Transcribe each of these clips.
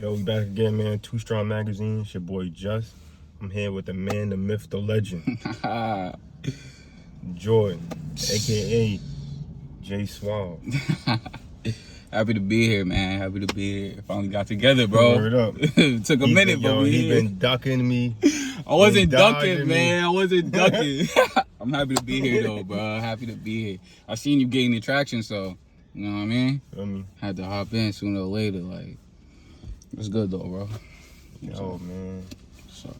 Yo, we back again, man. Too Strong Magazine. It's your boy Just. I'm here with the man, the myth, the legend. Jordan, a.k.a. J Swab. Happy to be here, man. Happy to be here. Finally got together, bro. Word up. It took a minute, but we he here. been ducking me. I wasn't ducking, man. I wasn't ducking. I'm happy to be here, though, bro. Happy to be here. I seen you gaining traction, so, you know what I mean? Had to hop in sooner or later, like. It's good, though, bro. Yo, man. What's up?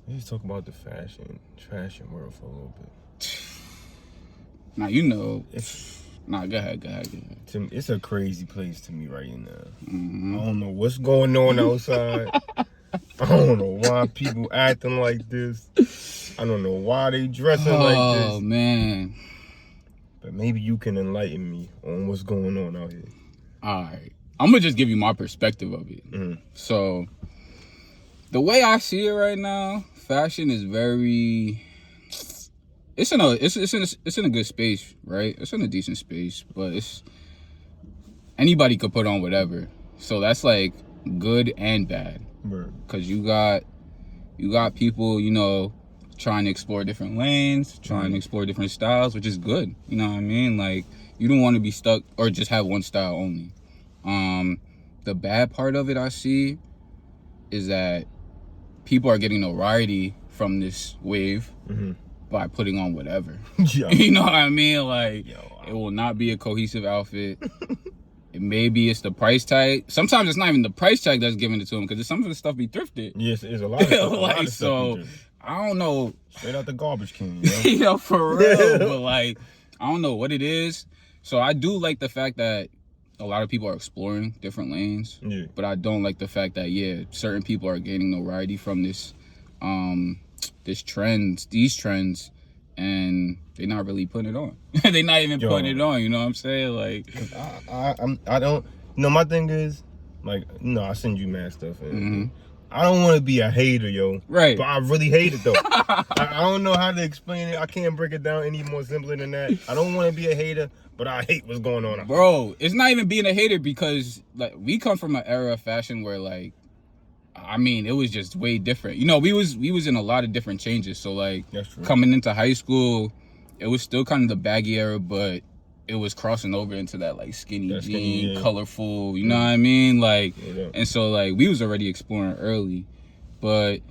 Let's talk about the fashion world for a little bit. Now, you know. Go ahead. To me, it's a crazy place to me right now. I don't know what's going on outside. I don't know why people acting like this. I don't know why they dressing like this. Oh, man. But maybe you can enlighten me on what's going on out here. All right. I'm going to just give you my perspective of it. So, the way I see it right now, fashion is very... It's in a good space, right? It's in a decent space, but anybody could put on whatever. So that's like good and bad. Because you got people, you know, trying to explore different lanes, trying to explore different styles, which is good. You know what I mean? Like, you don't want to be stuck or just have one style only. The bad part of it I see is that people are getting notoriety from this wave by putting on whatever. You know what I mean? Like, it will not be a cohesive outfit. Maybe it's the price tag. Sometimes it's not even the price tag that's giving it to them, because some of the stuff be thrifted. Yes, it's a lot of stuff. Like, so I don't know. Straight out the garbage can, you know, for real. But like, I don't know what it is. So I do like the fact that a lot of people are exploring different lanes. But I don't like the fact that certain people are gaining notoriety from these trends, and they're not really putting it on. They're not even putting it on, you know what I'm saying? Like, I don't, you know, my thing is, like, you know, I send you mad stuff, and I don't want to be a hater, yo. Right. But I really hate it, though. I don't know how to explain it. I can't break it down any more simpler than that. I don't want to be a hater, but I hate what's going on. Bro, it's not even being a hater, because, like, we come from an era of fashion where, like, I mean, it was just way different. You know, we was in a lot of different changes. So, like, coming into high school, it was still kind of the baggy era, but it was crossing over into that, like, skinny jean, colorful, you know what I mean? Like, and so, like, we was already exploring early. But,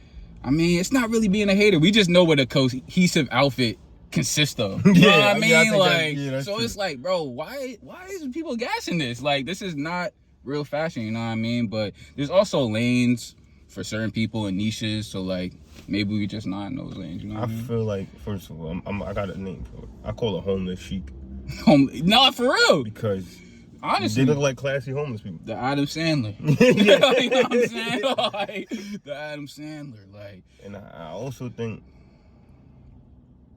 I mean, it's not really being a hater. We just know what a cohesive outfit consists of. You know what I mean? So it's like, bro, why is people gassing this? Like, this is not real fashion, you know what I mean? But there's also lanes for certain people and niches, so like maybe we just not in those lanes, you know what I mean? feel like, first of all, I got a name for it. I call it homeless chic. No, for real. Because honestly, they look like classy homeless people. The Adam Sandler. You know what I'm saying? Like, the Adam Sandler, like. And I also think,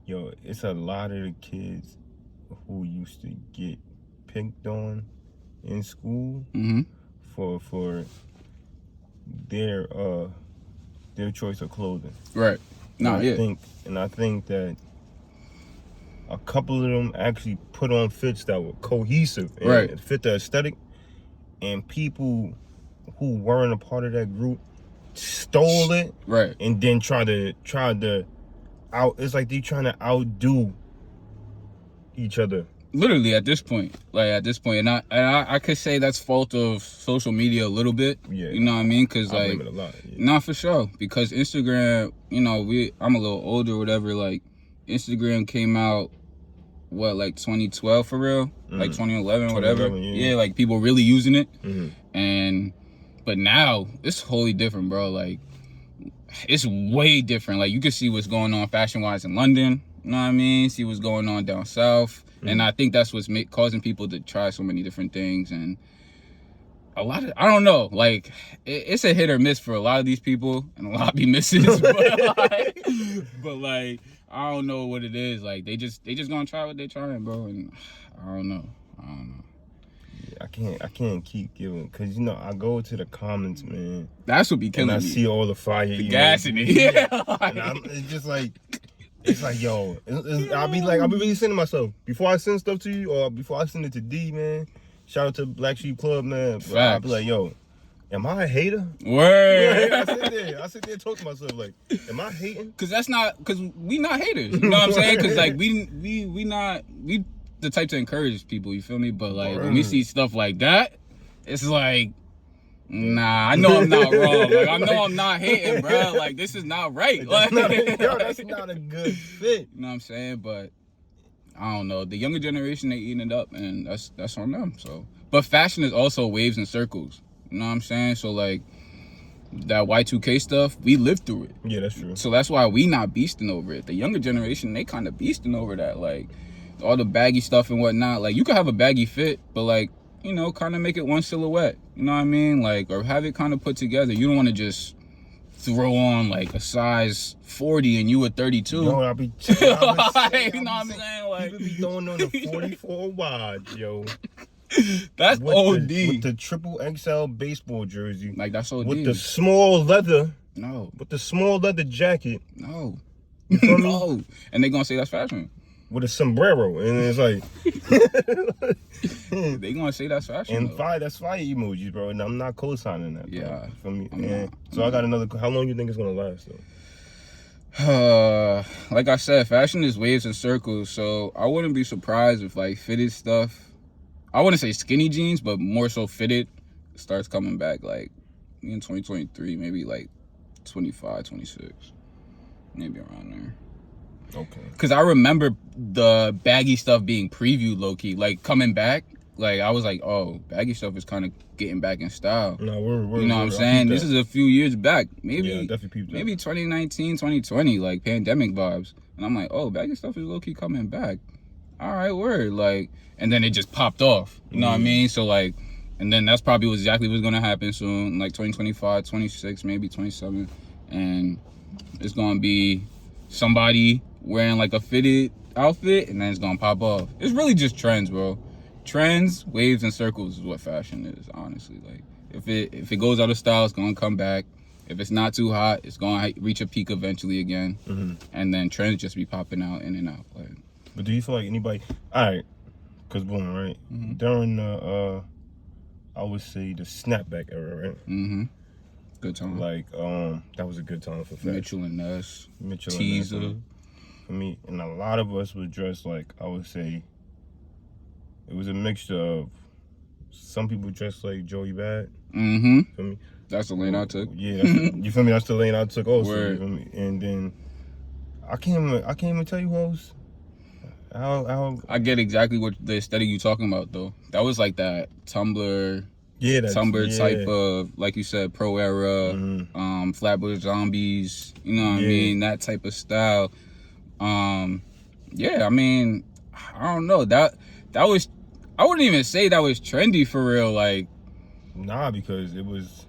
yo, it's a lot of the kids who used to get picked on in school for their choice of clothing. Right. I think that a couple of them actually put on fits that were cohesive and fit the aesthetic, and people who weren't a part of that group stole it, and then tried to it's like they trying to outdo each other. Literally at this point, and I could say that's fault of social media a little bit. You know what I mean? Because like, blame it a lot. Not for sure. Because Instagram, you know, I'm a little older, or whatever. Like, Instagram came out like 2012 for real, like 2011, whatever. Like people really using it, but now it's wholly different, bro. Like, it's way different. Like, you can see what's going on fashion wise in London. You know what I mean? See what's going on down south. And I think that's what's causing people to try so many different things. And a lot of, I don't know, like, it's a hit or miss for a lot of these people, and a lot be misses. but like, I don't know what it is. Like, they just gonna try what they trying, bro. And I don't know. Yeah, I can't keep giving, because, you know, I go to the comments, man. That's what be killing me. And I see all the fire. The gas in it. And it's just like, It's like, yo, I'll be really sending myself. Before I send stuff to you, or before I send it to D, man, shout out to Black Sheep Club, man. I'll be like, yo, am I a hater? Word. I sit there talking to myself like, am I hating? Cause we not haters. You know what I'm saying? Cause like we the type to encourage people. You feel me? But like when we see stuff like that, it's like, nah, I know I'm not wrong. Like I know I'm not hating, bro. Like this is not right. Like, that's not a good fit. You know what I'm saying? But I don't know. The younger generation, they eating it up, and that's on them. So, but fashion is also waves and circles. You know what I'm saying? So like that Y2K stuff, we lived through it. Yeah, that's true. So that's why we not beasting over it. The younger generation, they kind of beasting over that, like all the baggy stuff and whatnot. Like you could have a baggy fit, but like, you know, kind of make it one silhouette. You know what I mean? Like, or have it kind of put together. You don't want to just throw on like a size 40 and you a 32. Yo, you know what I'm saying? Like, people be throwing on the 44 wide, yo. That's with OD. With the triple XL baseball jersey. Like, that's OD. With the small leather. No. With the small leather jacket. No. You feel me? No. And they gonna say that's fashion. With a sombrero. And it's like... they gonna say that's fashion. And that's fire emojis, bro. And I'm not co-signing that, bro. Yeah. For me. So I got another... How long you think it's gonna last, though? Like I said, fashion is waves and circles. So I wouldn't be surprised if like fitted stuff... I wouldn't say skinny jeans, but more so fitted starts coming back like in 2023, maybe like 25, 26, maybe around there. Okay. Because I remember the baggy stuff being previewed low-key, like coming back. Like I was like, oh, baggy stuff is kind of getting back in style. No, you know what I'm saying? This is a few years back, maybe, definitely maybe 2019, 2020, like pandemic vibes. And I'm like, oh, baggy stuff is low-key coming back. All right, word. Like, and then it just popped off. You know what I mean? So like, and then that's probably exactly what's gonna happen soon, like 2025, 26, maybe 27, and it's gonna be somebody wearing like a fitted outfit, and then it's gonna pop off. It's really just trends, bro. Trends, waves, and circles is what fashion is, honestly. Like, if it goes out of style, it's gonna come back. If it's not too hot, it's gonna reach a peak eventually again, and then trends just be popping out in and out. Like, but do you feel like anybody? All right, cause boom, right during the I would say the snapback era, right? Good time. Like that was a good time for fashion. Mitchell and Ness, Teaser. And Ness, for me, and a lot of us were dressed like, I would say, it was a mixture of some people dressed like Joey Bad. For me, that's the lane I took. Yeah, you feel me? That's the lane I took also. You feel me? And then I can't even tell you who else. How I get exactly what the aesthetic you talking about though. That was like that Tumblr. Yeah, Tumblr type of, like you said, pro era, Flatbush Zombies. You know what I mean? That type of style. Yeah, I mean, I don't know. That was, I wouldn't even say that was trendy for real. Like, nah, because it was.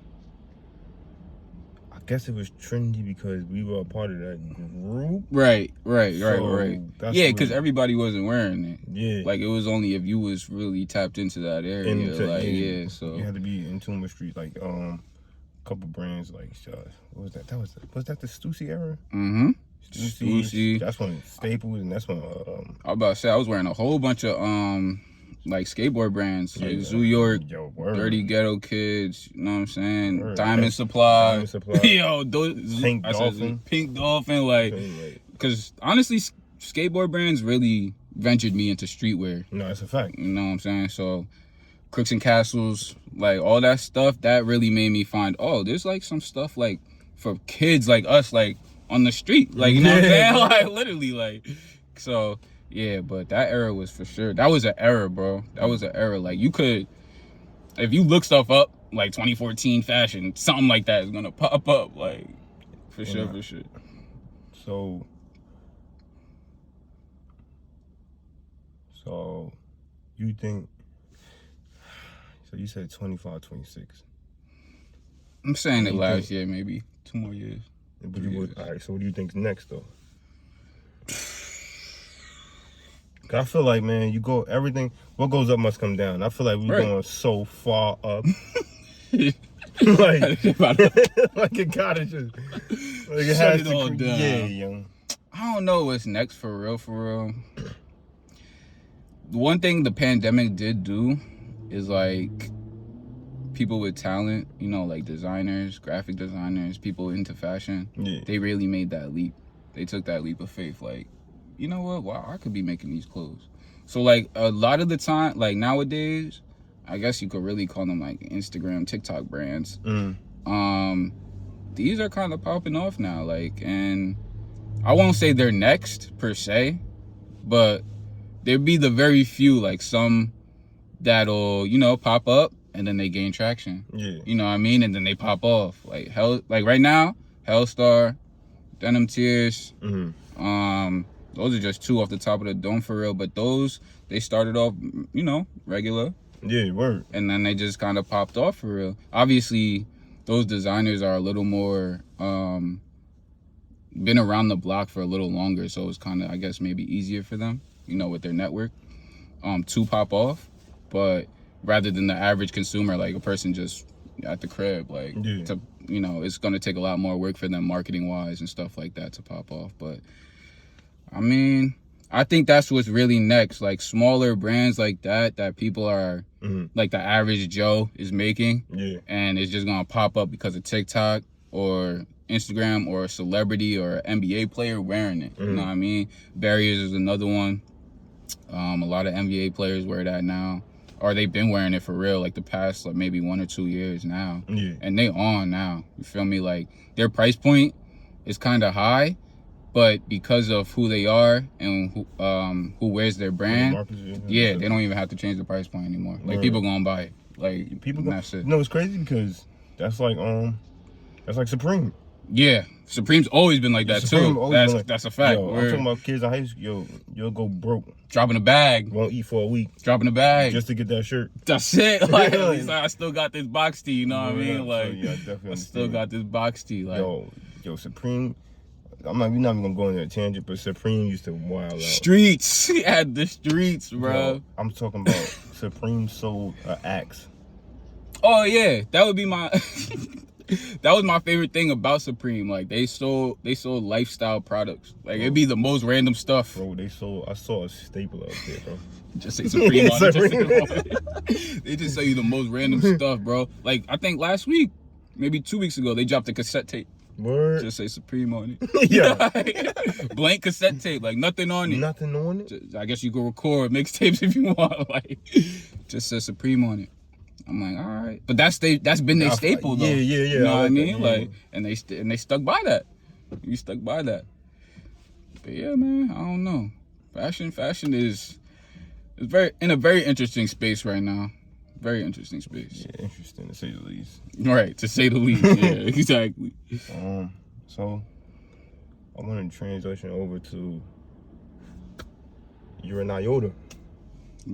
I guess it was trendy because we were a part of that group. Right. Yeah, because everybody wasn't wearing it. Yeah. Like, it was only if you was really tapped into that area. So you had to be in tune with street, like a couple brands like what was that? Was that the Stussy era? Stussy. That's when Staples, and that's when I was about to say I was wearing a whole bunch of like skateboard brands, like Zoo York, Dirty Ghetto Kids, you know what I'm saying? Diamond Supply. Yo, those Pink Dolphin, like, because honestly, skateboard brands really ventured me into streetwear. No, that's a fact. You know what I'm saying? So, Crooks and Castles, like all that stuff, that really made me find, oh, there's like some stuff like for kids like us, like on the street, like, you know what I'm saying? Like, literally, like, so. Yeah, but that era was for sure. That was an era, bro. That was an era. Like, you could, if you look stuff up, like 2014 fashion, something like that is gonna pop up. Like, for sure. So you think? So you said 25, 26. I'm saying it last year, maybe 2 more years. But all right. So what do you think's next, though? I feel like, man, everything, what goes up must come down. I feel like we're going so far up. like it gotta just, like it shut has it to all down. Yeah, young. I don't know what's next for real. One thing the pandemic did do is like people with talent, you know, like designers, graphic designers, people into fashion, they really made that leap. They took that leap of faith. Like, you know what? Wow, I could be making these clothes. So, like, a lot of the time, like, nowadays, I guess you could really call them, like, Instagram, TikTok brands. These are kind of popping off now, like, and I won't say they're next, per se, but there'd be the very few, like, some that'll, you know, pop up, and then they gain traction. You know what I mean? And then they pop off. Like, right now, Hellstar, Denim Tears, those are just two off the top of the dome for real. But those, they started off, you know, regular. Word. And then they just kind of popped off for real. Obviously, those designers are a little more, been around the block for a little longer. So it's kind of, I guess, maybe easier for them, you know, with their network, to pop off. But rather than the average consumer, like a person just at the crib, like, to, you know, it's going to take a lot more work for them marketing wise and stuff like that to pop off. But I mean, I think that's what's really next. Like smaller brands like that people are, like the average Joe is making. And it's just going to pop up because of TikTok or Instagram or a celebrity or an NBA player wearing it. You know what I mean? Barriers is another one. A lot of NBA players wear that now. Or they've been wearing it for real, like the past, like maybe 1 or 2 years now. And they on now. You feel me? Like their price point is kind of high, but because of who they are and who wears their brand, they don't even have to change the price point anymore. Like people gonna buy it. Like people gonna. You know, it's crazy because that's like Supreme. Yeah, Supreme's always been like that too. That's a fact. Yo, I'm talking about kids in high school. You'll go broke. Dropping a bag. Won't eat for a week. Dropping a bag. Just to get that shirt. That's it. Like, at least I still got this box tee, you know what I mean? Like, so, I definitely still got this box tee. Like, yo, Supreme, we're not even going to go into a tangent, but Supreme used to wild out. Streets. He had the streets, bro. Yo, I'm talking about Supreme sold an axe. Oh, yeah. That would be my... That was my favorite thing about Supreme. Like they sold lifestyle products. Like it'd be the most random stuff. Bro, I saw a staple out there, bro. Just say Supreme on it. They just sell you the most random stuff, bro. Like I think last week, maybe 2 weeks ago, they dropped a cassette tape. Word. Just say Supreme on it. Blank cassette tape, like nothing on it. Nothing on it? I guess you can record mixtapes if you want. Like just says Supreme on it. I'm like, all right, but that's been their staple though. You know what I mean? Like, and they stuck by that. You stuck by that. But yeah, man, I don't know. Fashion is very in a very interesting space right now. Very interesting space. Yeah, interesting to say the least. Right, to say the least. Yeah, exactly. So I want to transition over to you're an IOTA.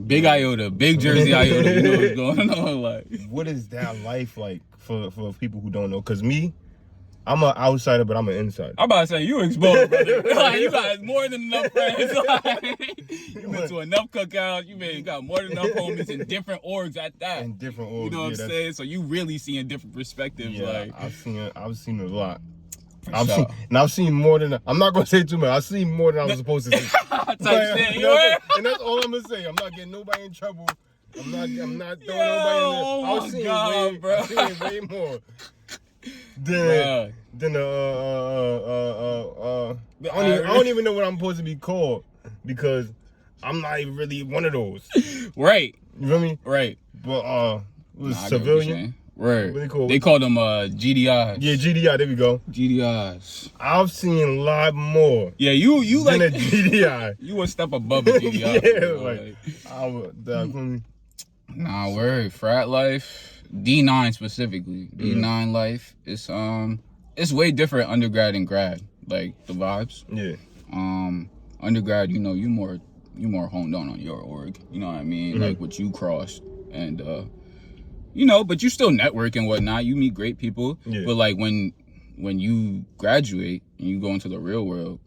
Big IOTA, big Jersey IOTA, you know what's going on. Like, what is that life like for people who don't know? Cause me, I'm an outsider, but I'm an insider. I'm about to say you exposed, brother. Like, you got more than enough friends. Like, you been to enough cookouts. You got more than enough homies in different orgs at that. In different orgs, you know what I'm saying? So you really seeing different perspectives. Yeah, like I've seen a lot. I've seen more than I'm not gonna say too much. I've seen more than I was supposed to see. And that's all I'm gonna say. I'm not getting nobody in trouble. I'm not throwing nobody in there. I've seen way more than I don't even know what I'm supposed to be called because I'm not even really one of those. Right. You feel me? Right. But civilian. Right. Really cool. They call them GDIs. Yeah, GDI. There we go. GDIs. I've seen a lot more. Yeah, you than like a GDI. You a step above a GDI. Nah, word. Frat life, D9 specifically. D9 life. It's way different undergrad and grad. Like the vibes. Yeah. Undergrad, you know, you more honed on your org. You know what I mean? Like what you crossed and you know, but you still network and whatnot. You meet great people. Yeah. But like when you graduate and you go into the real world,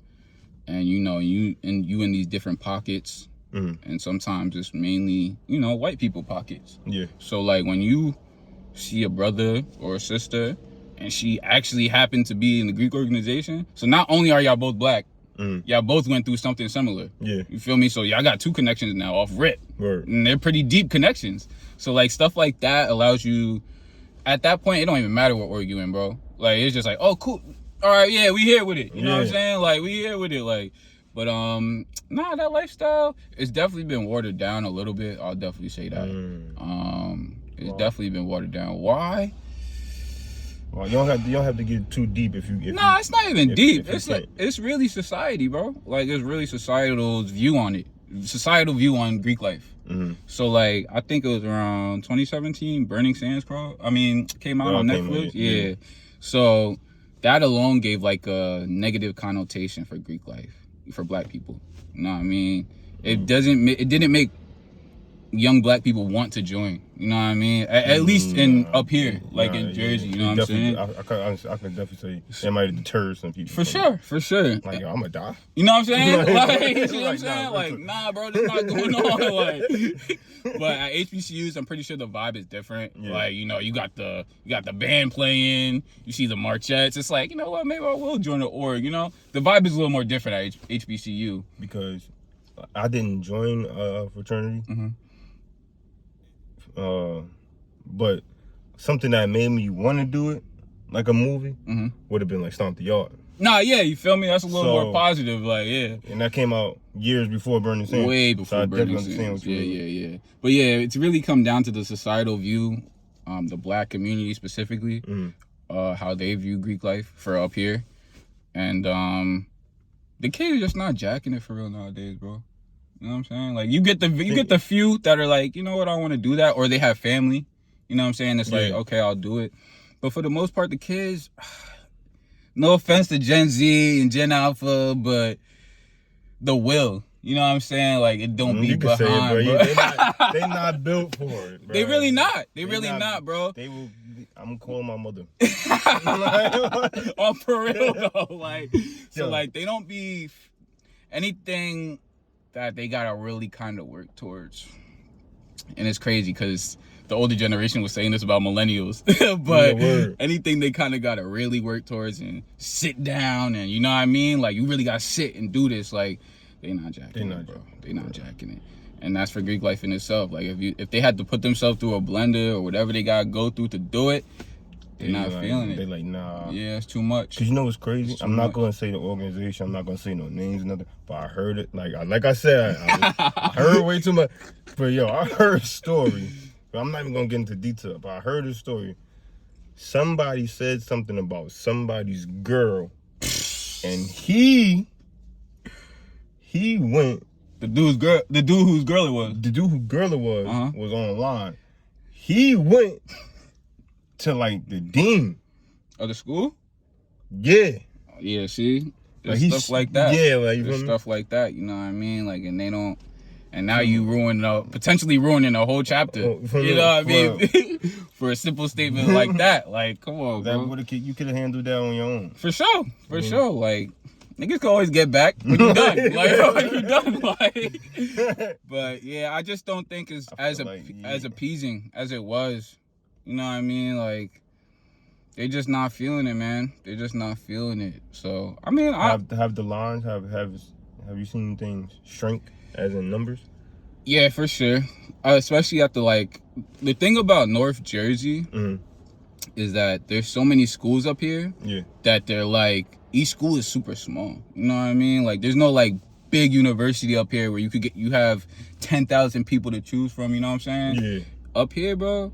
and you know you in these different pockets, and sometimes it's mainly white people pockets. Yeah. So like when you see a brother or a sister, and she actually happened to be in the Greek organization, so not only are y'all both black, y'all both went through something similar. Yeah. You feel me? So y'all got 2 connections now off rip. Word. And they're pretty deep connections. So like stuff like that allows you at that point, it don't even matter what org you in, bro. Like, it's just like, oh, cool. All right, yeah, we here with it. You know what I'm saying? Like, we here with it. Like, but nah, that lifestyle, it's definitely been watered down a little bit. I'll definitely say that. It's definitely been watered down. Why? Well, you don't have to get too deep if you. Nah, it's not even deep. It's really society, bro. Like, it's really societal's view on it. Societal view on Greek life. So, like, I think it was around 2017, Burning Sands came out on Netflix. Yeah. So that alone gave like a negative connotation for Greek life, for black people. You know what I mean? It didn't make young black people want to join. You know what I mean? At least up here, like in Jersey. You know what I'm saying? I can definitely say it might deter some people. For sure. Like, yo, I'm gonna die. You know what I'm saying? Like, you know what I'm saying? Like, nah, bro, this not going on. Like, but at HBCUs, I'm pretty sure the vibe is different. Yeah. Like, you know, you got the band playing. You see the marchettes. It's like, you know what? Maybe I will join the org. You know, the vibe is a little more different at HBCU. Because I didn't join a fraternity. But something that made me want to do it, like a movie, would have been like Stomp the Yard. Nah, yeah, you feel me? That's a little more positive, like, yeah. And that came out years before Burning Sands. Way before Burning Sands. Yeah. But yeah, it's really come down to the societal view, the black community specifically, how they view Greek life for up here. And the kids are just not jacking it for real nowadays, bro. You know what I'm saying? Like, you get the few that are like, you know what, I want to do that, or they have family. You know what I'm saying? It's like, okay, I'll do it. But for the most part, the kids, no offense to Gen Z and Gen Alpha, but the will. You know what I'm saying? Like, it don't be behind, bro. They not built for it, bro. They really not. They really not, bro. I'm gonna call my mother. Oh, for real though. Like, so like, they don't be anything that they gotta really kind of work towards. And it's crazy because the older generation was saying this about millennials, but anything they kind of gotta really work towards and sit down, and you know what I mean, like, you really gotta sit and do this. Like, they not jacking it, bro. They not jacking it. And that's for Greek life in itself. Like, if they had to put themselves through a blender or whatever they gotta go through to do it, they're not feeling it. They like, nah. Yeah, it's too much. Cause you know what's crazy? I'm not gonna say the organization. I'm not gonna say no names or nothing. But I heard it. Like I said, I heard way too much. But yo, I heard a story. But I'm not even gonna get into detail. But I heard a story. Somebody said something about somebody's girl, and he went. The dude whose girl it was. The dude whose girl it was online. He went to like the dean of the school. Yeah. Yeah. See, there's stuff like that. Yeah, like there's stuff like that. You know what I mean? Like, and they don't. And now you potentially ruining a whole chapter. You know what I mean? For a simple statement like that. Like, come on, bro. You could have handled that on your own. For sure. For sure. Like, niggas can always get back when you're done. Like, when you're done. Like, but yeah, I just don't think it's as appeasing as it was. You know what I mean? Like, they just not feeling it, man. They're just not feeling it. So, I mean, have the lines have you seen things shrink as in numbers? Yeah, for sure. Especially at the thing about North Jersey is that there's so many schools up here that they're like, each school is super small. You know what I mean? Like, there's no like big university up here where you have 10,000 people to choose from. You know what I'm saying? Yeah. Up here, bro,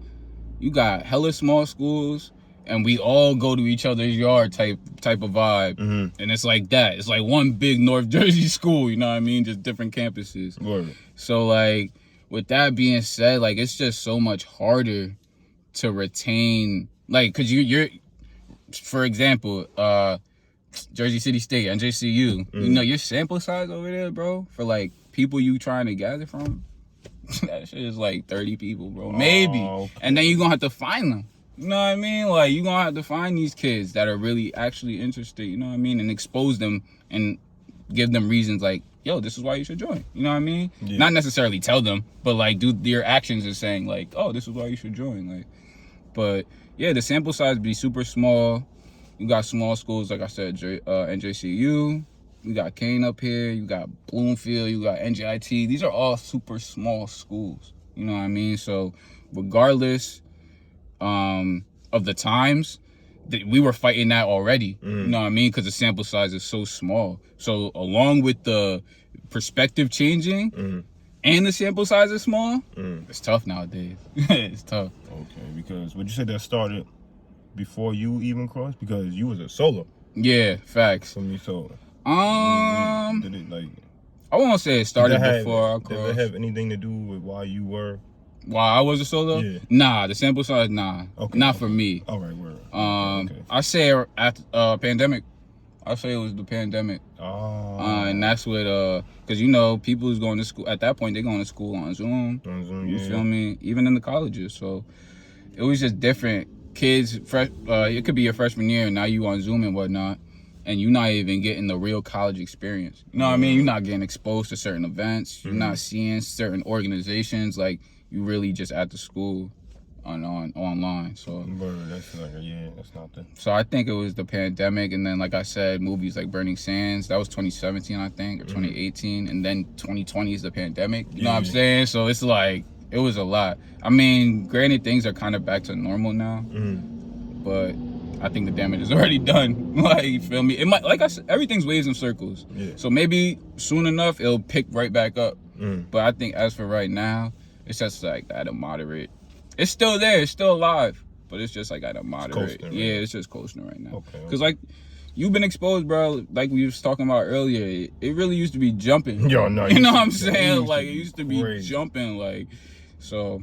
you got hella small schools, and we all go to each other's yard type of vibe. And it's like that. It's like one big North Jersey school. You know what I mean? Just different campuses. Word. So like, with that being said, like, it's just so much harder to retain, like, cause you're, for example, Jersey City State, NJCU, you know, your sample size over there, bro, for like people you trying to gather from, that shit is like 30 people, bro, maybe. Okay. And then you're gonna have to find them. You know what I mean? Like, you're gonna have to find these kids that are really actually interested, you know what I mean? And expose them and give them reasons like, yo, this is why you should join. You know what I mean? Yeah. Not necessarily tell them, but like, do your actions is saying like, oh, this is why you should join. Like, but yeah, the sample size be super small. You got small schools, like I said, NJCU. You got Kane up here. You got Bloomfield. You got NJIT. These are all super small schools. You know what I mean? So regardless, of the times, we were fighting that already. You know what I mean? Because the sample size is so small. So along with the perspective changing and the sample size is small, it's tough nowadays. It's tough. Okay, because would you say that started before you even crossed? Because you was a solo. Yeah, facts. For me, so did it like? I won't say it started before I crossed. Did it have anything to do with why you were? Why I was a solo? Yeah. Nah, the sample size, nah. Okay, not for me. All right, word. Okay. I say after pandemic. I say it was the pandemic. Oh. And that's what because you know people was going to school at that point. They're going to school on Zoom. You feel me? Even in the colleges. So it was just different. Kids, it could be your freshman year, and now you on Zoom and whatnot, and you're not even getting the real college experience. You know what I mean? You're not getting exposed to certain events. You're not seeing certain organizations. Like, you really just at the school online. So that's like that's not the. So I think it was the pandemic, and then like I said, movies like Burning Sands. That was 2017, I think, or 2018, and then 2020 is the pandemic. You know what I'm saying? So it's like it was a lot. I mean, granted, things are kind of back to normal now, but I think the damage is already done. Like, you feel me? It might, like I said, everything's waves and circles. Yeah. So maybe soon enough it'll pick right back up. But I think as for right now, it's just like at a moderate. It's still there. It's still alive, but it's just like at a moderate. Coasting, right? Yeah, it's just coasting right now. Okay. Because like you've been exposed, bro. Like we was talking about earlier, it really used to be jumping. Yo, no, you know what I'm saying? Like it used to be jumping, like so.